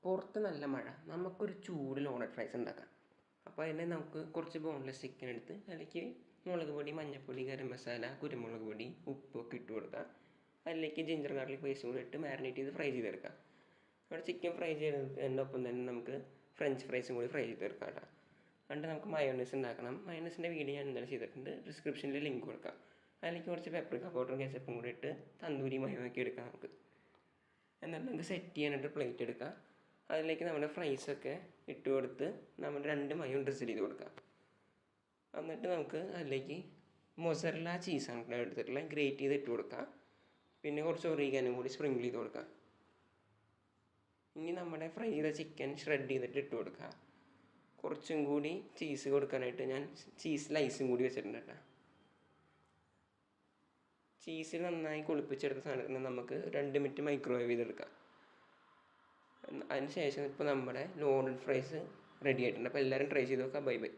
പുറത്ത് നല്ല മഴ, നമുക്കൊരു ചൂട് ലോഡഡ് ഫ്രൈസ് ഉണ്ടാക്കാം. അപ്പോൾ അതിനെ നമുക്ക് കുറച്ച് ബോൺലെസ് ചിക്കൻ എടുത്ത് അതിലേക്ക് മുളക് പൊടി, മഞ്ഞൾപ്പൊടി, ഗരം മസാല, കുരുമുളക് പൊടി, ഉപ്പൊക്കെ ഇട്ട് കൊടുക്കുക. അതിലേക്ക് ജിഞ്ചർ ഗാർലിക് പേസ്റ്റ് കൂടി ഇട്ട് മാരിനേറ്റ് ചെയ്ത് ഫ്രൈ ചെയ്തെടുക്കാം. അവിടെ ചിക്കൻ ഫ്രൈ ചെയ്തതിൻ്റെ ഒപ്പം തന്നെ നമുക്ക് ഫ്രഞ്ച് ഫ്രൈസും കൂടി ഫ്രൈ ചെയ്തെടുക്കാം കേട്ടോ. എന്നിട്ട് നമുക്ക് മയോണൈസ് ഉണ്ടാക്കണം. മയോണൈസിൻ്റെ വീഡിയോ ഞാൻ എന്തായാലും ചെയ്തിട്ടുണ്ട്, ഡിസ്ക്രിപ്ഷനിൽ ലിങ്ക് കൊടുക്കാം. അതിലേക്ക് കുറച്ച് പെപ്പറിക്ക പൗഡറും കെച്ചപ്പും കൂടി ഇട്ട് തന്തൂരി മയോക്കി എടുക്കാം നമുക്ക്. എന്നിട്ട് നമുക്ക് സെറ്റ് ചെയ്യാനായിട്ട് പ്ലേറ്റ് എടുക്കാം. അതിലേക്ക് നമ്മുടെ ഫ്രൈസൊക്കെ ഇട്ട് കൊടുത്ത് നമ്മൾ 2 മയം ഡ്രിസിൽ ചെയ്ത് കൊടുക്കാം. എന്നിട്ട് നമുക്ക് അതിലേക്ക് മൊസറല്ല ചീസാണ് എടുത്തിട്ടുള്ള ഗ്രേറ്റ് ചെയ്ത് ഇട്ട് കൊടുക്കാം. പിന്നെ കുറച്ച് ഒറിഗാനോ കൂടി സ്പ്രിങ്കിൾ ചെയ്ത് കൊടുക്കാം. ഇനി നമ്മുടെ ഫ്രൈ ചെയ്ത ചിക്കൻ ഷ്രെഡ് ചെയ്തിട്ട് ഇട്ട് കൊടുക്കുക. കുറച്ചും കൂടി ചീസ് കൊടുക്കാനായിട്ട് ഞാൻ ചീസ് സ്ലൈസും കൂടി വെച്ചിട്ടുണ്ട് കേട്ടോ. ചീസ് നന്നായി കുളിപ്പിച്ചെടുത്ത സാധനത്തിന് നമുക്ക് 2 മിനിറ്റ് മൈക്രോവേവ് ചെയ്തെടുക്കാം. അതിന് ശേഷം ഇപ്പോൾ നമ്മുടെ ലോഡഡ് ഫ്രൈസ് റെഡി ആയിട്ടുണ്ട്. അപ്പോൾ എല്ലാവരും ട്രൈ ചെയ്ത് നോക്കാം. Bye bye.